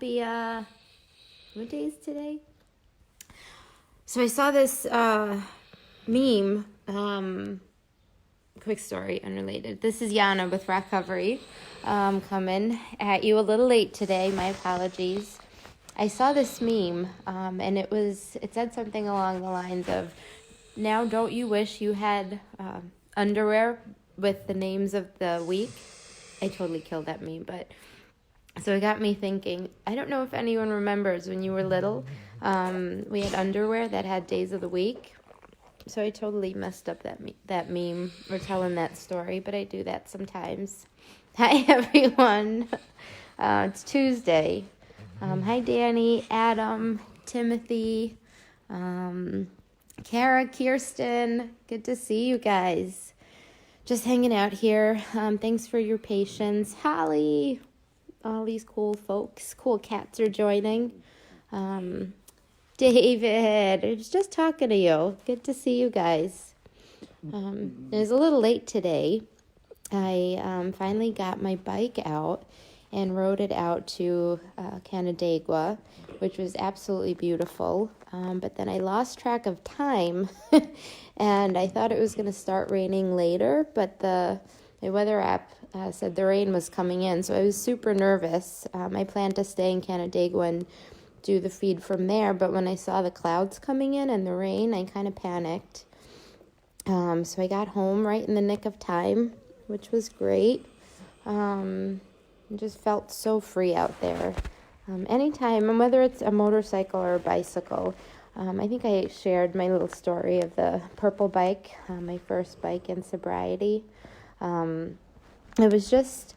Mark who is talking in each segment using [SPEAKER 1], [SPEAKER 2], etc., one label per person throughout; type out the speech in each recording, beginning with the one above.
[SPEAKER 1] happy, what day is today? So I saw this meme, quick story, unrelated. This is Yana with ROCovery, coming at you a little late today, my apologies. I saw this meme, and it said something along the lines of, now don't you wish you had underwear with the names of the week? I totally killed that meme, but so it got me thinking. I don't know if anyone remembers when you were little, we had underwear that had days of the week. So I totally messed up that meme or telling that story, but I do that sometimes. Hi, everyone. It's Tuesday. Hi, Danny, Adam, Timothy, Kara, Kirsten. Good to see you guys. Just hanging out here. Thanks for your patience. Holly. All these cool folks, cool cats are joining. David, I was just talking to you. Good to see you guys. It was a little late today. I finally got my bike out and rode it out to Canandaigua, which was absolutely beautiful. But then I lost track of time, and I thought it was going to start raining later, but the weather app said the rain was coming in, so I was super nervous. I planned to stay in Canandaigua and do the feed from there, but when I saw the clouds coming in and the rain, I kind of panicked. So I got home right in the nick of time, which was great. I just felt so free out there. Anytime, and whether it's a motorcycle or a bicycle, I think I shared my little story of the purple bike, my first bike in sobriety. It was just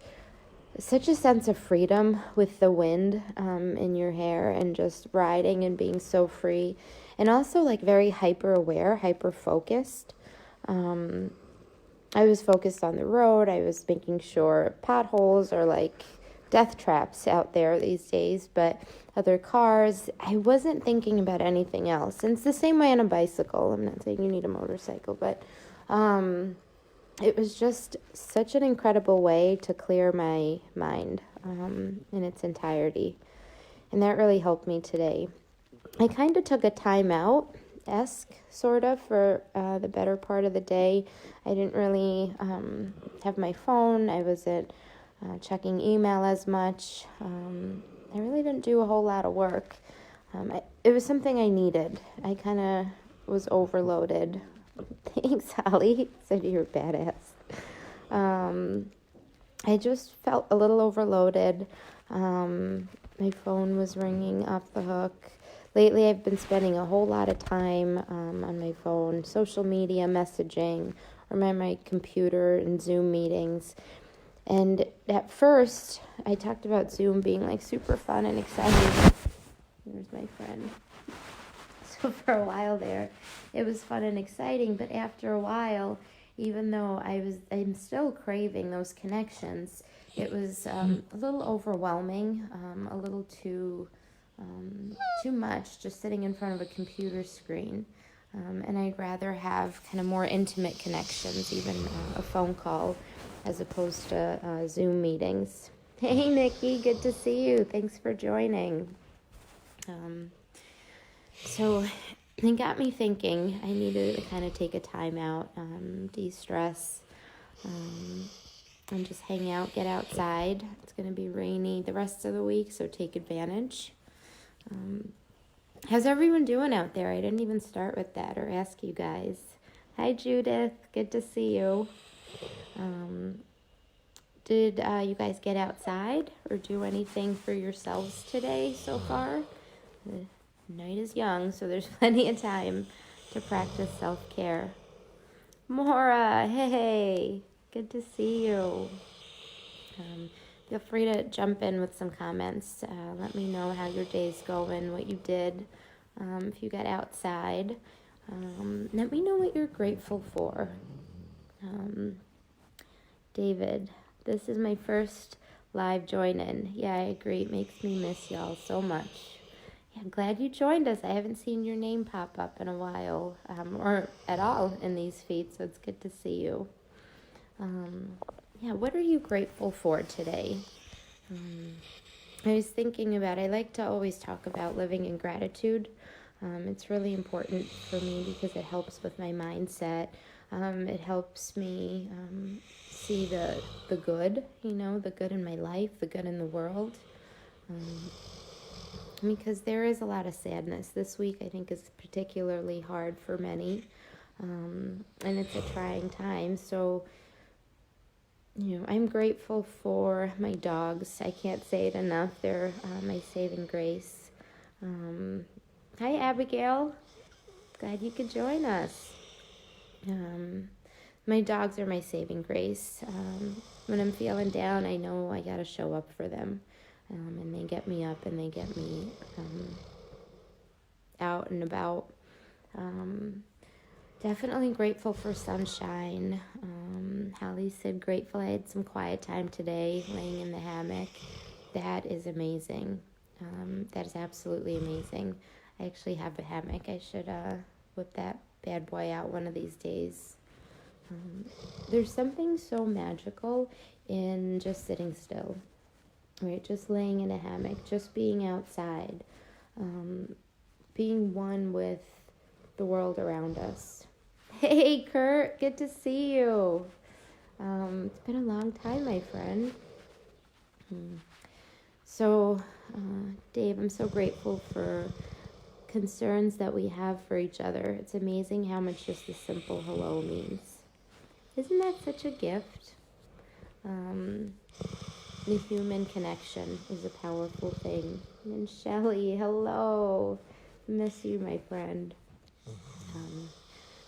[SPEAKER 1] such a sense of freedom with the wind in your hair and just riding and being so free, and also like very hyper aware, hyper focused. I was focused on the road. I was making sure potholes are like death traps out there these days, but other cars, I wasn't thinking about anything else. And it's the same way on a bicycle. I'm not saying you need a motorcycle, but it was just such an incredible way to clear my mind in its entirety. And that really helped me today. I kind of took a time out-esque, sort of, for the better part of the day. I didn't really have my phone. I wasn't checking email as much. I really didn't do a whole lot of work. It was something I needed. I kind of was overloaded. Thanks, Holly. Said you're a badass. I just felt a little overloaded. My phone was ringing off the hook. Lately, I've been spending a whole lot of time on my phone, social media, messaging, or my computer and Zoom meetings. And at first, I talked about Zoom being like super fun and exciting. There's my friend. So for a while there, it was fun and exciting, but after a while, even though I'm still craving those connections, it was a little overwhelming, a little too much just sitting in front of a computer screen. And I'd rather have kind of more intimate connections, even a phone call, as opposed to Zoom meetings. Hey, Nikki, good to see you. Thanks for joining. So it got me thinking I needed to kind of take a time out, de-stress, and just hang out, get outside. It's going to be rainy the rest of the week, so take advantage. How's everyone doing out there? I didn't even start with that or ask you guys. Hi, Judith. Good to see you. Did you guys get outside or do anything for yourselves today so far? The night is young, so there's plenty of time to practice self-care. Maura, hey, good to see you. Feel free to jump in with some comments. Let me know how your day's going, what you did, if you got outside. Let me know what you're grateful for. David, this is my first live join-in. Yeah, I agree. It makes me miss y'all so much. Yeah, I'm glad you joined us. I haven't seen your name pop up in a while, or at all in these feeds, so it's good to see you. Yeah, what are you grateful for today? I was thinking about, I like to always talk about living in gratitude. It's really important for me because it helps with my mindset. It helps me see the good, the good in my life, the good in the world. Because there is a lot of sadness. This week I think is particularly hard for many. And it's a trying time. So, I'm grateful for my dogs. I can't say it enough. They're my saving grace. Hi, Abigail. Glad you could join us. My dogs are my saving grace. When I'm feeling down, I know I gotta show up for them. And they get me up and they get me out and about. Definitely grateful for sunshine. Hallie said grateful I had some quiet time today laying in the hammock. That is amazing. That is absolutely amazing. I actually have a hammock. I should whip that bad boy out one of these days. There's something so magical in just sitting still, right? Just laying in a hammock, just being outside, being one with the world around us. Hey, Kurt, good to see you. It's been a long time, my friend. So, Dave, I'm so grateful for concerns that we have for each other. It's amazing how much just a simple hello means. Isn't that such a gift? The human connection is a powerful thing. And Shelly, hello. Miss you, my friend.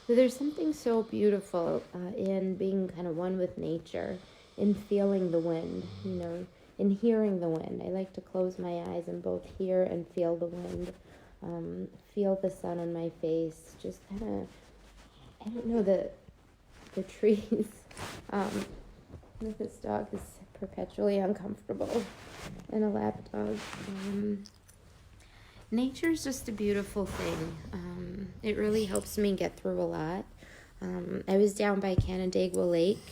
[SPEAKER 1] So there's something so beautiful in being kind of one with nature, in feeling the wind, in hearing the wind. I like to close my eyes and both hear and feel the wind, feel the sun on my face, just kind of, I don't know, the trees. This dog is perpetually uncomfortable, and a lap dog. Nature's just a beautiful thing. It really helps me get through a lot. I was down by Canandaigua Lake,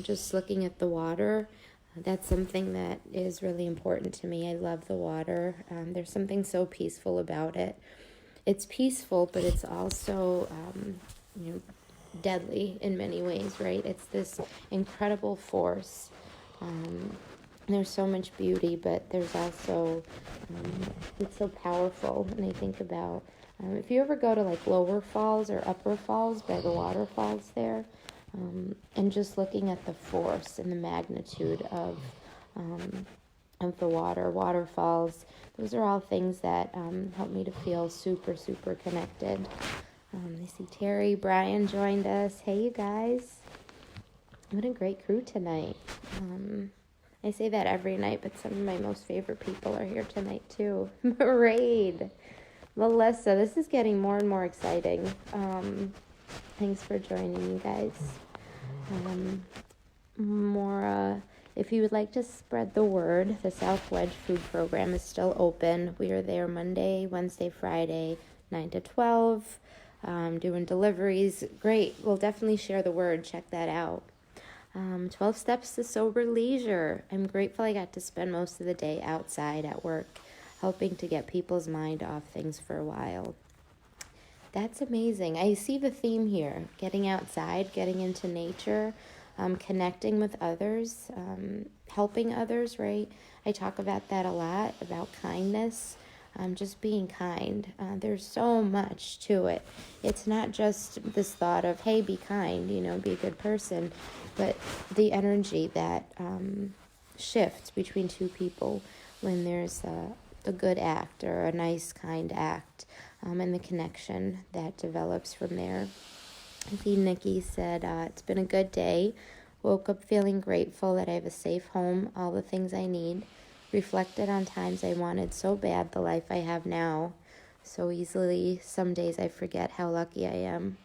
[SPEAKER 1] just looking at the water. That's something that is really important to me. I love the water. There's something so peaceful about it. It's peaceful, but it's also, deadly in many ways, right? It's this incredible force. There's so much beauty, but there's also, it's so powerful. And I think about, if you ever go to like Lower Falls or Upper Falls by the waterfalls there, and just looking at the force and the magnitude of the waterfalls, those are all things that help me to feel super, super connected. I see Terry, Brian joined us. Hey, you guys. What a great crew tonight. I say that every night, but some of my most favorite people are here tonight, too. Maraid. Melissa, this is getting more and more exciting. Thanks for joining, you guys. Maura, if you would like to spread the word, the South Wedge Food Program is still open. We are there Monday, Wednesday, Friday, 9 to 12, doing deliveries. Great. We'll definitely share the word. Check that out. 12 Steps to Sober Leisure. I'm grateful I got to spend most of the day outside at work, helping to get people's mind off things for a while. That's amazing. I see the theme here, getting outside, getting into nature, connecting with others, helping others, right? I talk about that a lot, about kindness, just being kind. There's so much to it. It's not just this thought of, hey, be kind, be a good person, but the energy that shifts between two people when there's a good act or a nice, kind act, and the connection that develops from there. I see Nikki said, it's been a good day. Woke up feeling grateful that I have a safe home, all the things I need. Reflected on times I wanted so bad the life I have now. So easily, some days I forget how lucky I am.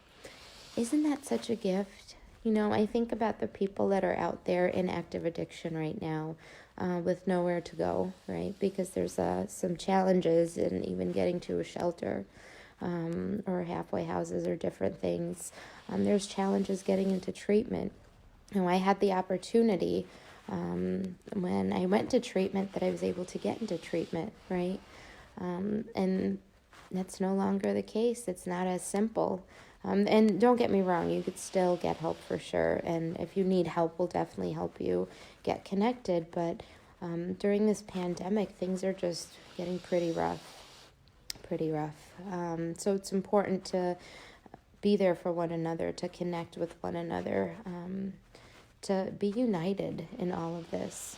[SPEAKER 1] Isn't that such a gift? I think about the people that are out there in active addiction right now, with nowhere to go, right? Because there's some challenges in even getting to a shelter, or halfway houses or different things. There's challenges getting into treatment. I had the opportunity when I went to treatment that I was able to get into treatment, right? And that's no longer the case. It's not as simple. And don't get me wrong, you could still get help for sure. And if you need help, we'll definitely help you get connected. But during this pandemic, things are just getting pretty rough. So it's important to be there for one another, to connect with one another, to be united in all of this,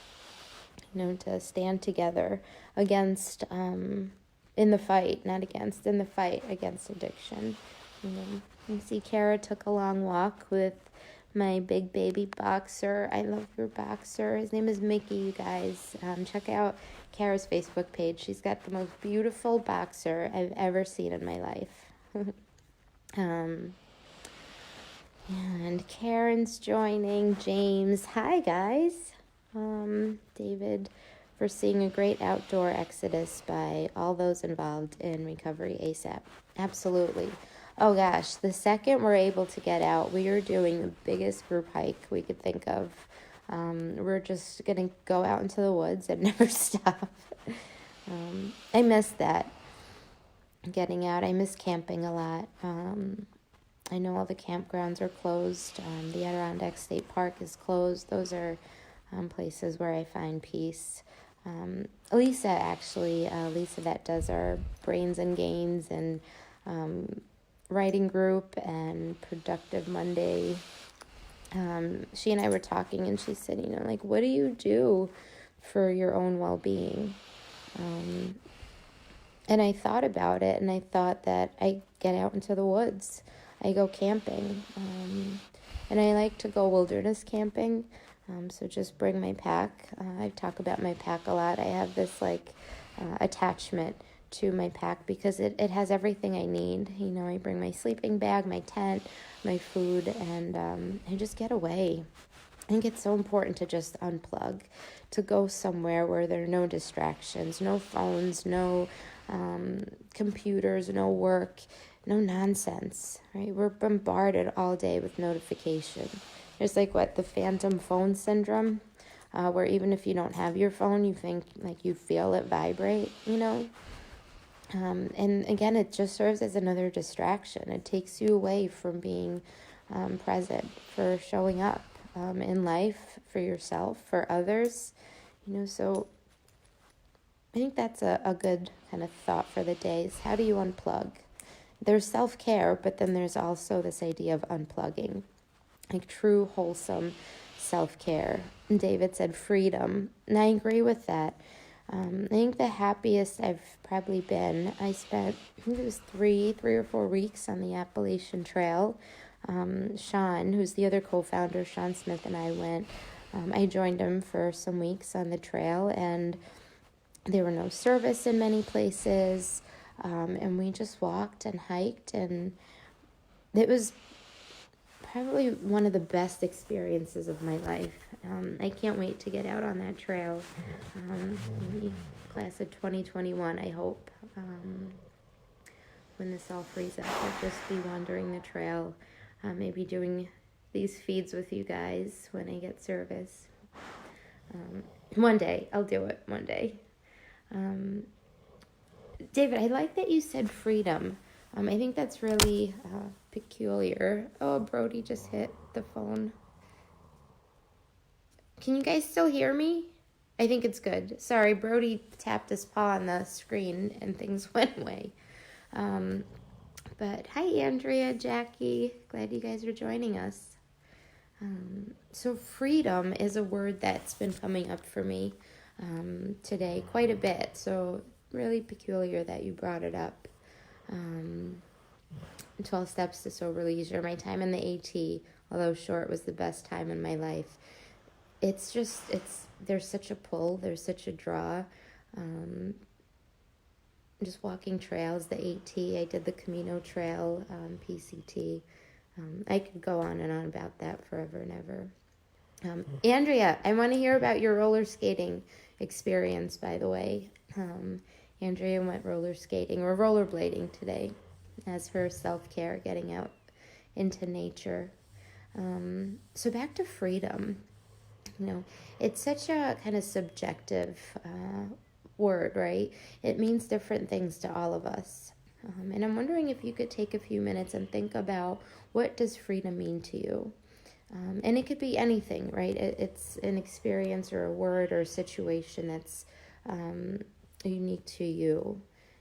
[SPEAKER 1] to stand together against, in the fight against addiction. You see, Kara took a long walk with my big baby boxer. I love your boxer. His name is Mickey, you guys. Check out Kara's Facebook page. She's got the most beautiful boxer I've ever seen in my life. And Karen's joining. James. Hi, guys. David, for seeing a great outdoor exodus by all those involved in recovery ASAP. Absolutely. Oh gosh, the second we're able to get out, we are doing the biggest group hike we could think of. We're just going to go out into the woods and never stop. I miss that, getting out. I miss camping a lot. I know all the campgrounds are closed. The Adirondack State Park is closed. Those are places where I find peace. Lisa that does our Brains and Gains and writing group and Productive Monday. She and I were talking, and she said, what do you do for your own well-being? And I thought about it, and I thought that I get out into the woods. I go camping, and I like to go wilderness camping. So just bring my pack. I talk about my pack a lot. I have this attachment to my pack because it has everything I need. I bring my sleeping bag, my tent, my food, and I just get away. I think it's so important to just unplug, to go somewhere where there are no distractions, no phones, no computers, no work, no nonsense, right? We're bombarded all day with notification. There's the phantom phone syndrome, where even if you don't have your phone, you think you feel it vibrate, And again, it just serves as another distraction. It takes you away from being present, for showing up in life, for yourself, for others, so I think that's a good kind of thought for the day is, how do you unplug? There's self-care, but then there's also this idea of unplugging, true, wholesome self-care. And David said freedom, and I agree with that. I think the happiest I've probably been, I spent, it was three or 4 weeks on the Appalachian Trail. Sean, who's the other co-founder, Sean Smith, and I went. I joined him for some weeks on the trail, and there were no service in many places, and we just walked and hiked, and it was probably one of the best experiences of my life. I can't wait to get out on that trail. Maybe class of 2021, I hope. When this all frees up, I'll just be wandering the trail, maybe doing these feeds with you guys when I get service. One day, I'll do it one day. David, I like that you said freedom. I think that's really peculiar. Oh, Brody just hit the phone. Can you guys still hear me? I think it's good. Sorry, Brody tapped his paw on the screen and things went away. But hi, Andrea, Jackie. Glad you guys are joining us. So freedom is a word that's been coming up for me today quite a bit. So really peculiar that you brought it up. 12 Steps to Sober Leisure, my time in the AT, although short, was the best time in my life. There's such a pull, there's such a draw. Just walking trails, the AT, I did the Camino Trail, PCT. I could go on and on about that forever and ever. Andrea, I want to hear about your roller skating experience, by the way. Andrea went roller skating or rollerblading today as her self-care, getting out into nature. So back to freedom. You know, it's such a kind of subjective word, right? It means different things to all of us. And I'm wondering if you could take a few minutes and think about, what does freedom mean to you? And it could be anything, right? It's an experience or a word or a situation that's unique to you.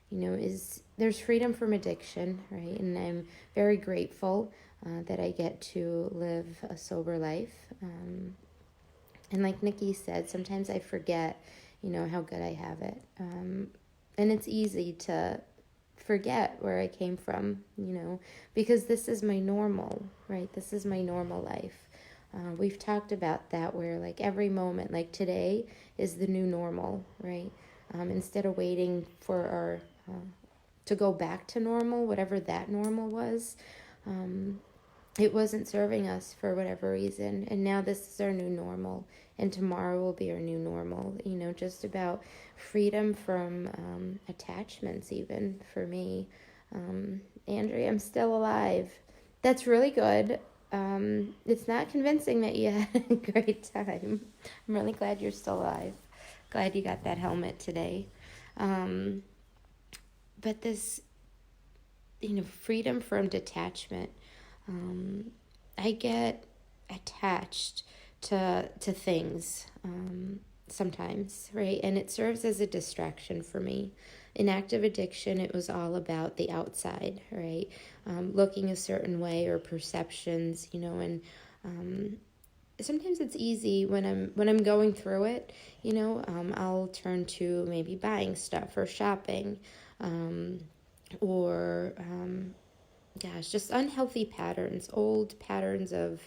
[SPEAKER 1] You know, there's freedom from addiction, right? And I'm very grateful that I get to live a sober life. And like Nikki said, sometimes I forget, how good I have it. And it's easy to forget where I came from, because this is my normal, right? This is my normal life. We've talked about that, where like every moment, like today is the new normal, right? Instead of waiting for our to go back to normal, whatever that normal was, it wasn't serving us for whatever reason, and now this is our new normal, and tomorrow will be our new normal. Just about freedom from attachments, even for me. Andrea, I'm still alive. That's really good. It's not convincing that you had a great time. I'm really glad you're still alive. Glad you got that helmet today. But this, freedom from detachment. I get attached to things sometimes, right? And it serves as a distraction for me. In active addiction, it was all about the outside, right? Looking a certain way, or perceptions, and sometimes it's easy when I'm going through it, I'll turn to maybe buying stuff or shopping, or just unhealthy patterns, old patterns of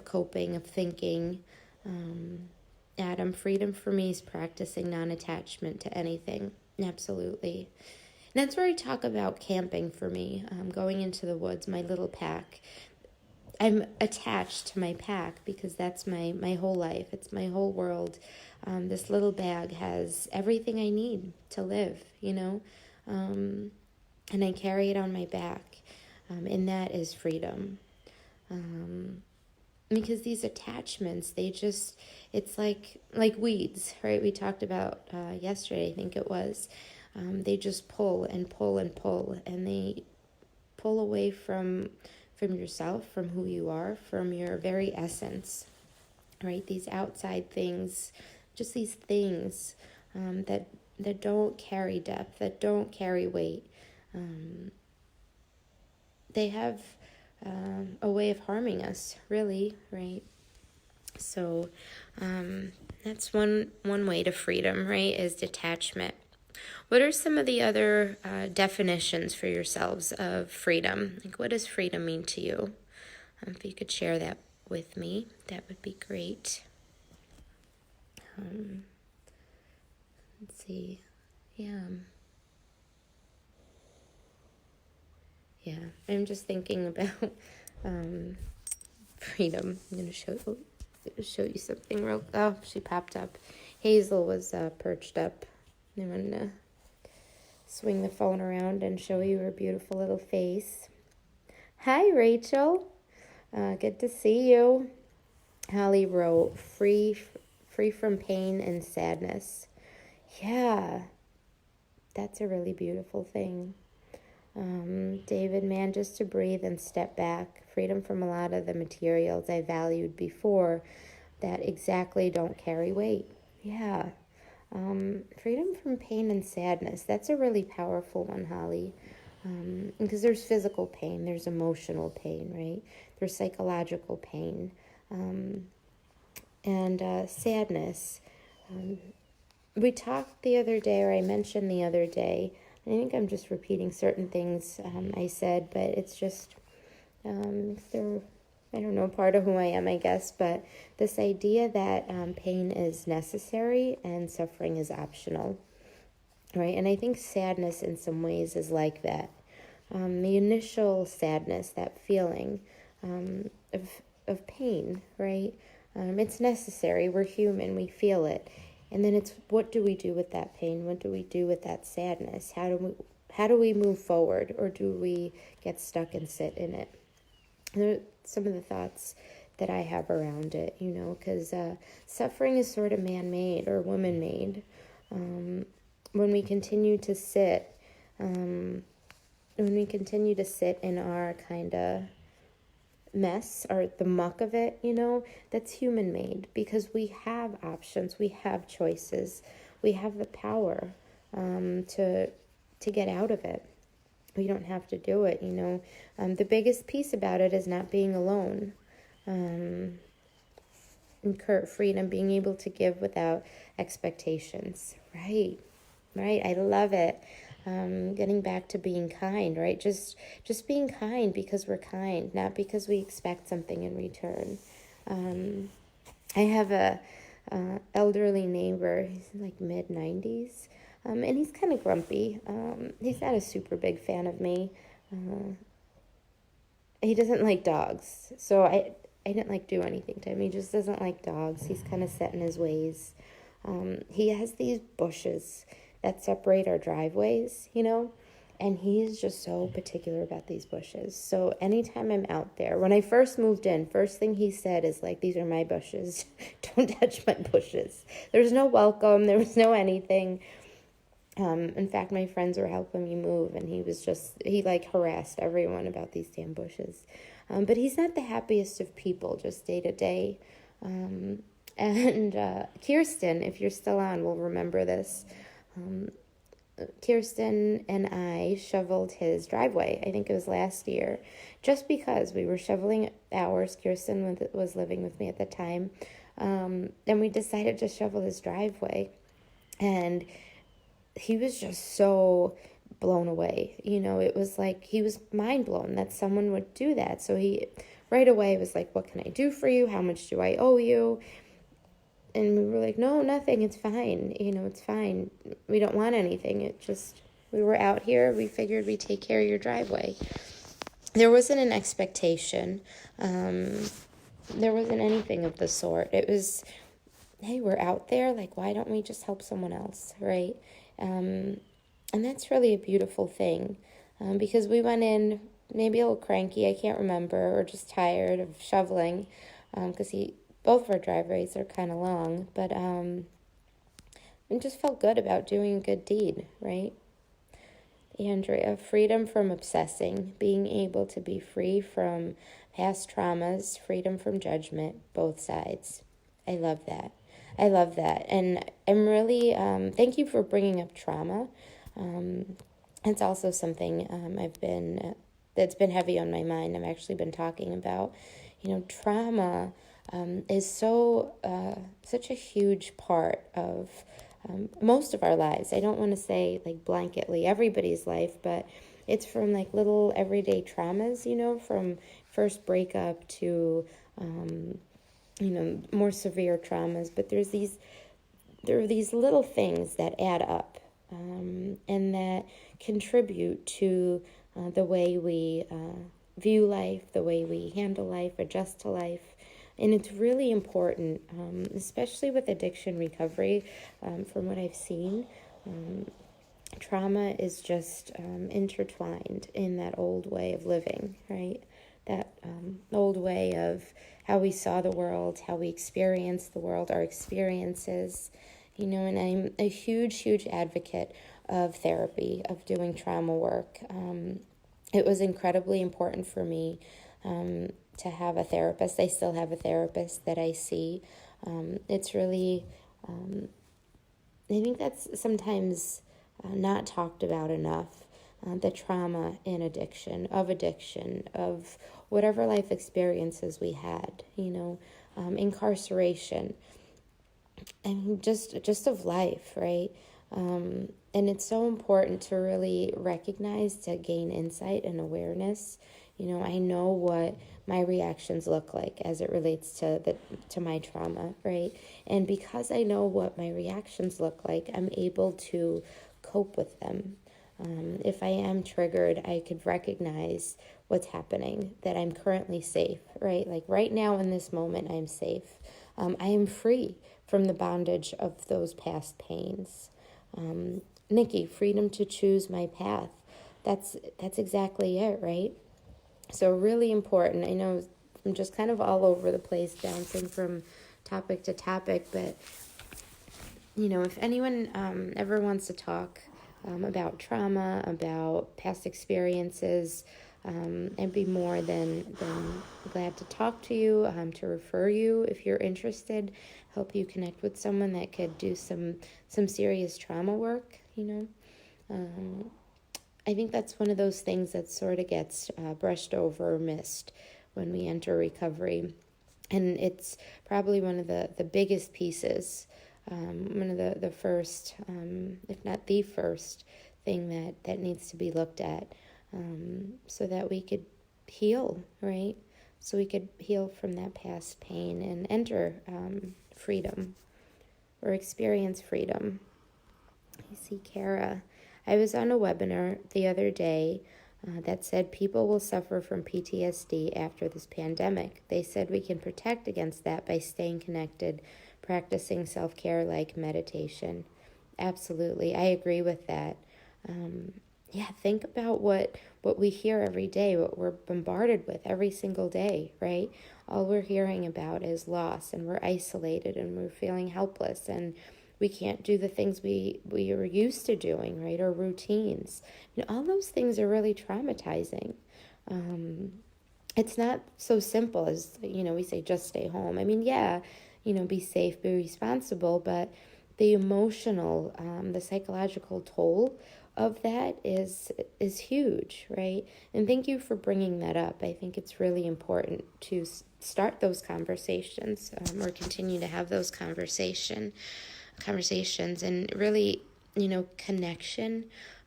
[SPEAKER 1] coping, of thinking. Adam, freedom for me is practicing non-attachment to anything. Absolutely. And that's where I talk about camping for me, going into the woods, my little pack. I'm attached to my pack because that's my whole life. It's my whole world. This little bag has everything I need to live, and I carry it on my back. And that is freedom. Because these attachments, it's like weeds, right? We talked about yesterday, I think it was. They just pull and pull and pull, and they pull away from yourself, from who you are, from your very essence, right? These outside things, just these things that don't carry depth, that don't carry weight. They have a way of harming us, really, right? So that's one way to freedom, right, is detachment. What are some of the other definitions for yourselves of freedom? Like, what does freedom mean to you? If you could share that with me, that would be great. Let's see. Yeah, I'm just thinking about freedom. I'm going to show you something real. Oh, she popped up. Hazel was perched up. I'm going to swing the phone around and show you her beautiful little face. Hi, Rachel. Good to see you. Holly wrote, free from pain and sadness. Yeah, that's a really beautiful thing. David, man, just to breathe and step back. Freedom from a lot of the materials I valued before that exactly don't carry weight. Yeah. Freedom from pain and sadness. That's a really powerful one, Holly. Because there's physical pain, there's emotional pain, right? There's psychological pain. And sadness. We talked the other day, or I mentioned the other day, I think I'm just repeating certain things I said, but it's just, they're, I don't know, part of who I am, I guess, but this idea that pain is necessary and suffering is optional, right? And I think sadness in some ways is like that. The initial sadness, that feeling of pain, right? It's necessary. We're human. We feel it. And then it's, what do we do with that pain? What do we do with that sadness? How do we move forward, or do we get stuck and sit in it? And there are some of the thoughts that I have around it, because suffering is sort of man-made or woman-made. When we continue to sit, when we continue to sit in our kind of mess or the muck of it, that's human-made, because we have options, we have choices, we have the power to get out of it. We don't have to do it, The biggest piece about it is not being alone. And freedom, being able to give without expectations. Right. I love it. Getting back to being kind, right? Just being kind because we're kind, not because we expect something in return. I have a elderly neighbor. He's like mid-90s. And he's kind of grumpy. He's not a super big fan of me. He doesn't like dogs. So I didn't do anything to him. He just doesn't like dogs. He's kind of set in his ways. He has these bushes that separate our driveways, and he's just so particular about these bushes. So anytime I'm out there, when I first moved in, first thing he said is these are my bushes. Don't touch my bushes. There's no welcome. There was no anything. In fact, my friends were helping me move, and he harassed everyone about these damn bushes. But he's not the happiest of people, just day to day. And Kirsten, if you're still on, will remember this. Kirsten and I shoveled his driveway. I think it was last year, just because we were shoveling ours. Kirsten was living with me at the time. And we decided to shovel his driveway. And he was just so blown away. It was he was mind blown that someone would do that. So he right away was like, what can I do for you? How much do I owe you? And we were like, no, nothing. It's fine. It's fine. We don't want anything. We were out here. We figured we'd take care of your driveway. There wasn't an expectation. There wasn't anything of the sort. It was, hey, we're out there. Why don't we just help someone else, right? And that's really a beautiful thing, because we went in maybe a little cranky, I can't remember, or just tired of shoveling, because both of our driveways are kind of long, but we just felt good about doing a good deed, right? Andrea, freedom from obsessing, being able to be free from past traumas, freedom from judgment, both sides. I love that. And I'm really, thank you for bringing up trauma. It's also something that's been heavy on my mind. I've actually been talking about, trauma is such a huge part of most of our lives. I don't want to say blanketly everybody's life, but it's from little everyday traumas, from first breakup to more severe traumas. But there are these little things that add up, and that contribute to the way we view life, the way we handle life, adjust to life. And it's really important, especially with addiction recovery, from what I've seen. Trauma is just intertwined in that old way of living, right? That old way of how we saw the world, how we experienced the world, our experiences, and I'm a huge, huge advocate of therapy, of doing trauma work. It was incredibly important for me to have a therapist. I still have a therapist that I see. It's really, I think that's sometimes not talked about enough, the trauma in addiction, of whatever life experiences we had, incarceration, and just of life, right? And it's so important to really recognize, to gain insight and awareness. I know what my reactions look like as it relates to my trauma, right? And because I know what my reactions look like, I'm able to cope with them. If I am triggered, I could recognize what's happening, that I'm currently safe, right? Right now in this moment, I'm safe. I am free from the bondage of those past pains. Nikki, freedom to choose my path. That's exactly it, right? So really important. I know I'm just kind of all over the place, bouncing from topic to topic, but if anyone ever wants to talk about trauma, about past experiences, I'd be more than glad to talk to you, to refer you if you're interested, help you connect with someone that could do some serious trauma work, I think that's one of those things that sort of gets brushed over or missed when we enter recovery. And it's probably one of the biggest pieces, one of the first, if not the first thing that needs to be looked at, so that we could heal, right? So we could heal from that past pain and enter freedom or experience freedom. I see Kara. I was on a webinar the other day that said people will suffer from PTSD after this pandemic. They said we can protect against that by staying connected, practicing self-care like meditation. Absolutely, I agree with that. Think about what we hear every day, what we're bombarded with every single day, right? All we're hearing about is loss, and we're isolated, and we're feeling helpless, and we can't do the things we are used to doing, right? Our routines. All those things are really traumatizing. It's not so simple as, we say just stay home. I mean, be safe, be responsible, but the emotional, the psychological toll of that is huge, right? And thank you for bringing that up. I think it's really important to start those conversations, or continue to have those conversations and really, connection.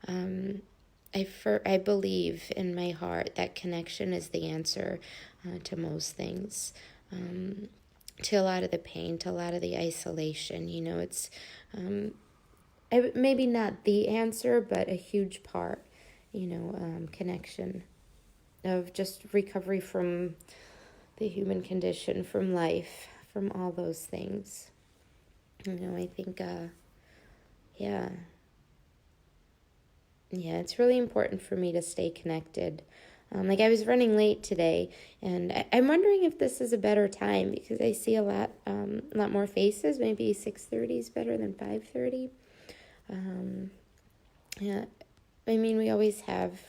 [SPEAKER 1] I believe in my heart that connection is the answer to most things, to a lot of the pain, to a lot of the isolation. It's maybe not the answer, but a huge part, connection of just recovery from the human condition, from life, from all those things. I think, it's really important for me to stay connected. I was running late today, and I'm wondering if this is a better time, because I see a lot more faces. Maybe 6:30 is better than 5:30. We always have,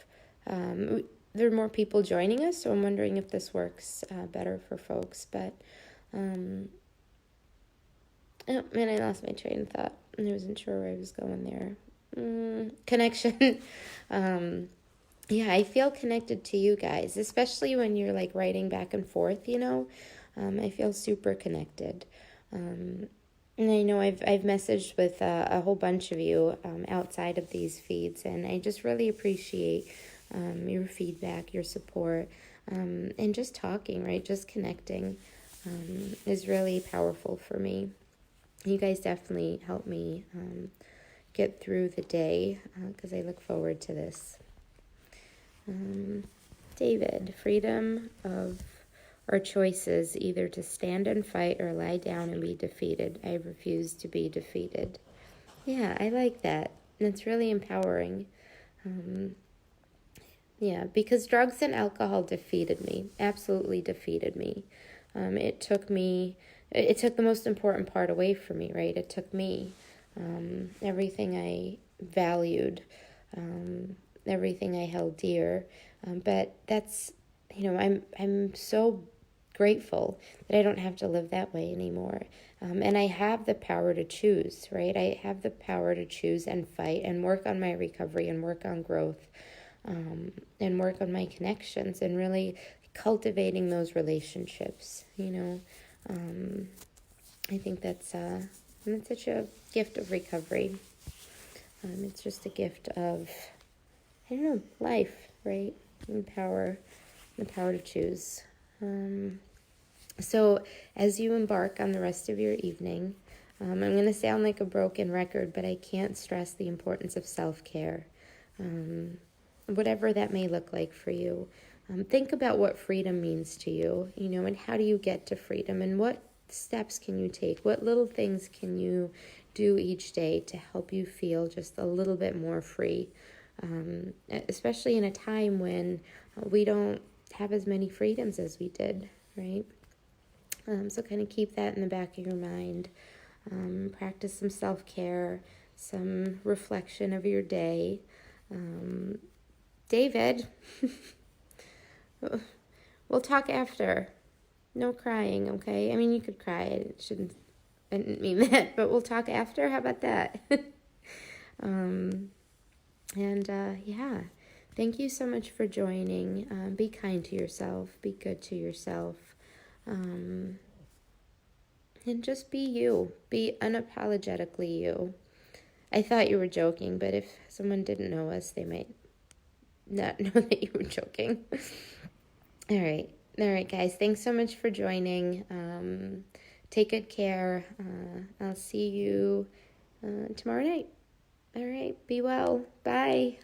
[SPEAKER 1] there are more people joining us, so I'm wondering if this works better for folks, but, I lost my train of thought, and I wasn't sure where I was going there. Connection. I feel connected to you guys, especially when you're writing back and forth, I feel super connected. And I know I've messaged with a whole bunch of you outside of these feeds, and I just really appreciate your feedback, your support, and just talking, right? Just connecting is really powerful for me. You guys definitely help me get through the day, because I look forward to this. David, freedom of our choices, either to stand and fight or lie down and be defeated. I refuse to be defeated. Yeah, I like that. And it's really empowering. Because drugs and alcohol defeated me, absolutely defeated me. It took the most important part away from me, right? It took me, everything I valued, everything I held dear. But that's, I'm so grateful that I don't have to live that way anymore. And I have the power to choose, right? I have the power to choose and fight and work on my recovery and work on growth, and work on my connections and really cultivating those relationships, I think that's such a gift of recovery. It's just a gift of, life, right? And the power to choose. So as you embark on the rest of your evening, I'm going to sound like a broken record, but I can't stress the importance of self-care, whatever that may look like for you. Think about what freedom means to you, and how do you get to freedom, and what steps can you take? What little things can you do each day to help you feel just a little bit more free, especially in a time when we don't have as many freedoms as we did. right? So kind of keep that in the back of your mind. Practice some self-care, some reflection of your day. David, we'll talk after. No crying, okay? I mean, you could cry. I didn't mean that, but we'll talk after. How about that? Yeah, thank you so much for joining. Be kind to yourself. Be good to yourself. And just be you. Be unapologetically you. I thought you were joking, but if someone didn't know us, they might not know that you were joking. All right, guys. Thanks so much for joining. Take good care. I'll see you tomorrow night. All right. Be well. Bye.